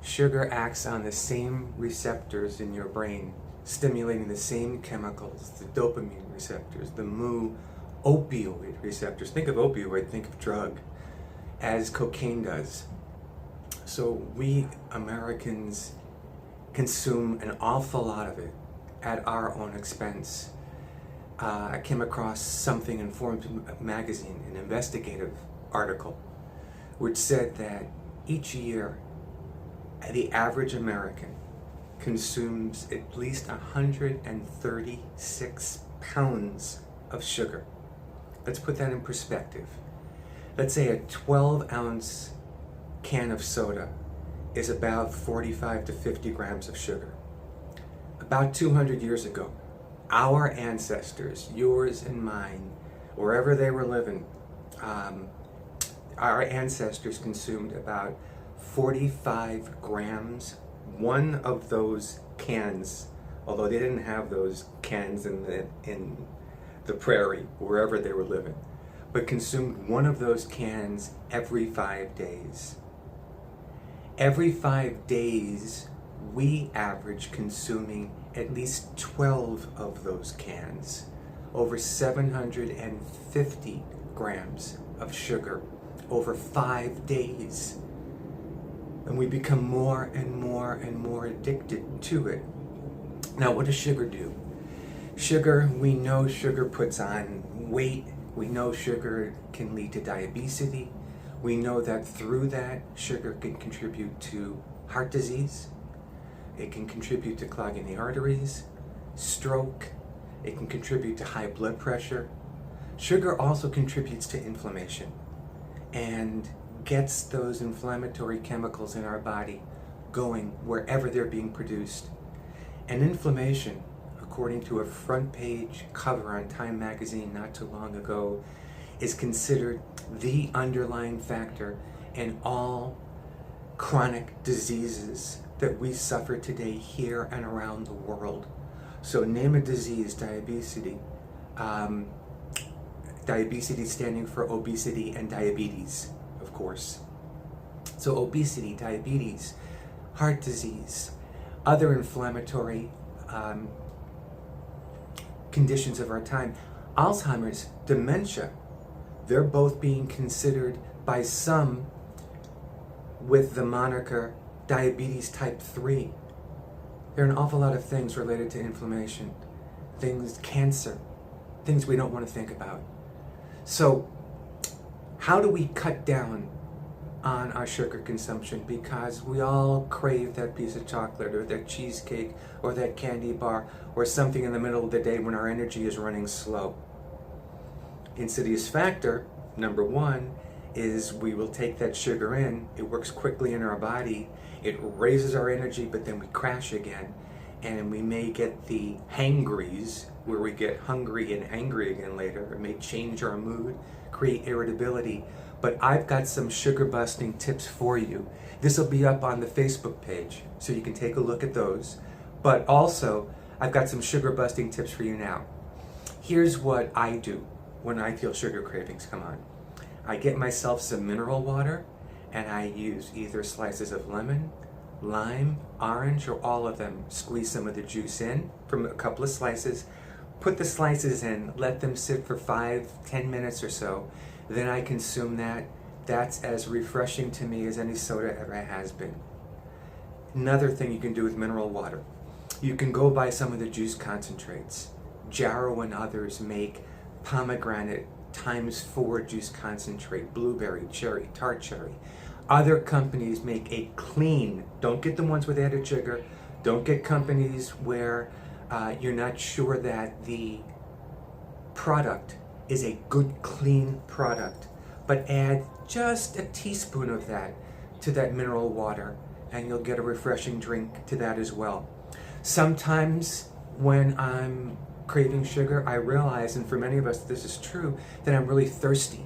Sugar acts on the same receptors in your brain, stimulating the same chemicals, the dopamine receptors, the opioid receptors. Think of opioid, think of drug, as cocaine does. So we Americans consume an awful lot of it at our own expense. I came across something in Forbes magazine, an investigative article, which said that each year the average American consumes at least 136 pounds of sugar. Let's put that in perspective. Let's say a 12-ounce can of soda is about 45 to 50 grams of sugar. About 200 years ago, our ancestors, yours and mine, wherever they were living, our ancestors consumed about 45 grams. One of those cans, although they didn't have those cans in the prairie, wherever they were living, but consumed one of those cans every 5 days. Every 5 days, we average consuming at least 12 of those cans, over 750 grams of sugar over 5 days. And we become more and more and more addicted to it. Now, what does sugar do? Sugar, we know sugar puts on weight. We know sugar can lead to diabetes. We know that through that, sugar can contribute to heart disease. It can contribute to clogging the arteries, stroke. It can contribute to high blood pressure. Sugar also contributes to inflammation and gets those inflammatory chemicals in our body going wherever they're being produced. And inflammation, according to a front page cover on Time magazine not too long ago, is considered the underlying factor in all chronic diseases that we suffer today here and around the world. So name a disease, diabetes. Diabetes standing for obesity and diabetes, of course. So obesity, diabetes, heart disease, other inflammatory conditions of our time, Alzheimer's, dementia, they're both being considered by some with the moniker diabetes type 3. There are an awful lot of things related to inflammation, things, cancer, things we don't want to think about. So how do we cut down on our sugar consumption? Because we all crave that piece of chocolate or that cheesecake or that candy bar or something in the middle of the day when our energy is running slow. Insidious factor, number one, is we will take that sugar in, it works quickly in our body, it raises our energy, but then we crash again, and we may get the hangries, where we get hungry and angry again later. It may change our mood, create irritability. But I've got some sugar busting tips for you. This will be up on the Facebook page, so you can take a look at those. But also, I've got some sugar busting tips for you now. Here's what I do when I feel sugar cravings come on. I get myself some mineral water, and I use either slices of lemon, lime, orange, or all of them. Squeeze some of the juice in from a couple of slices, put the slices in, let them sit for 5-10 minutes or so. Then I consume that. That's as refreshing to me as any soda ever has been. Another thing you can do with mineral water, you can go buy some of the juice concentrates. Jarrow and others make pomegranate ×4 juice concentrate, blueberry, cherry, tart cherry. Other companies make a clean, don't get the ones with added sugar, don't get companies where you're not sure that the product is a good, clean product, but add just a teaspoon of that to that mineral water, and you'll get a refreshing drink to that as well. Sometimes when I'm craving sugar, I realize, and for many of us this is true, that I'm really thirsty.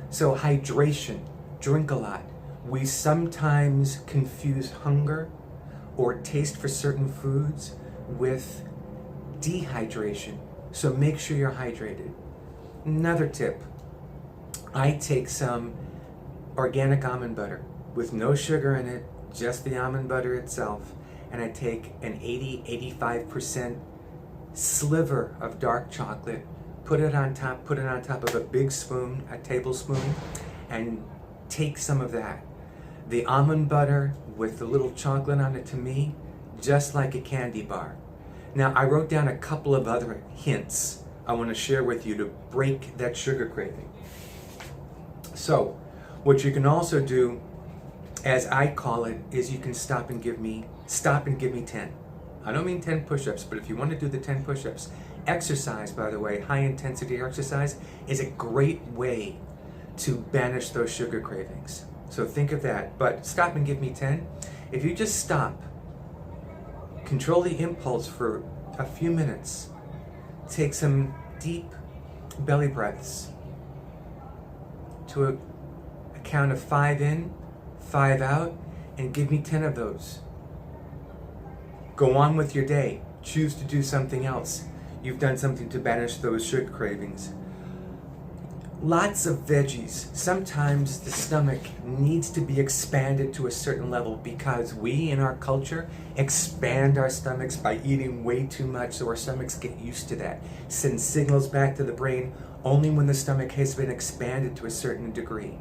So hydration, drink a lot. We sometimes confuse hunger or taste for certain foods with dehydration. So make sure you're hydrated. Another tip, I take some organic almond butter with no sugar in it, just the almond butter itself, and I take an 80-85% sliver of dark chocolate, put it on top of a big spoon, a tablespoon, and take some of that. The almond butter with the little chocolate on it, to me, just like a candy bar. Now, I wrote down a couple of other hints I want to share with you to break that sugar craving. So, what you can also do, as I call it, is you can stop and give me 10. I don't mean 10 push-ups, but if you want to do the 10 push-ups, exercise, by the way, high intensity exercise is a great way to banish those sugar cravings. So think of that, but stop and give me 10. If you just stop, control the impulse for a few minutes, take some deep belly breaths to a count of 5 in, 5 out, and give me 10 of those. Go on with your day. Choose to do something else. You've done something to banish those sugar cravings. Lots of veggies. Sometimes the stomach needs to be expanded to a certain level because we in our culture expand our stomachs by eating way too much, so our stomachs get used to that. Send signals back to the brain only when the stomach has been expanded to a certain degree.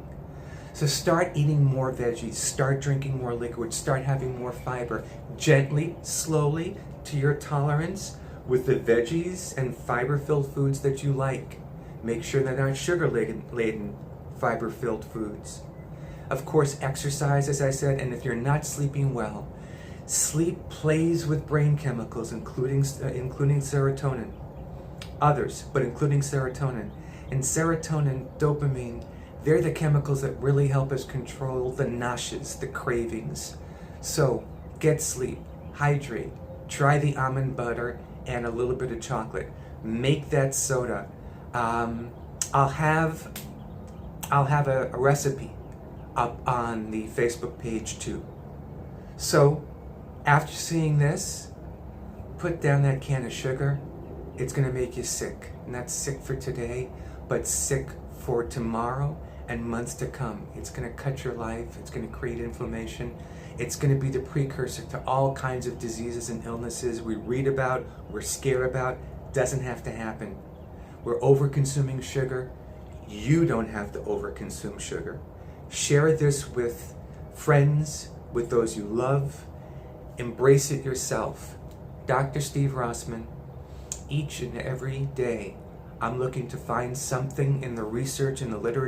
So start eating more veggies, start drinking more liquids, start having more fiber, gently, slowly, to your tolerance, with the veggies and fiber-filled foods that you like. Make sure they're not sugar-laden, fiber-filled foods. Of course, exercise, as I said, and if you're not sleeping well, sleep plays with brain chemicals, including serotonin. Others, but including serotonin. And serotonin, dopamine, they're the chemicals that really help us control the nashes, the cravings. So, get sleep, hydrate, try the almond butter and a little bit of chocolate. Make that soda. I'll have a recipe up on the Facebook page too. So, after seeing this, put down that can of sugar. It's going to make you sick. Not sick for today, but sick for tomorrow and months to come. It's going to cut your life. It's going to create inflammation. It's going to be the precursor to all kinds of diseases and illnesses we read about, we're scared about. Doesn't have to happen. We're over-consuming sugar. You don't have to over-consume sugar. Share this with friends, with those you love. Embrace it yourself. Dr. Steve Rosman, each and every day, I'm looking to find something in the research and the literature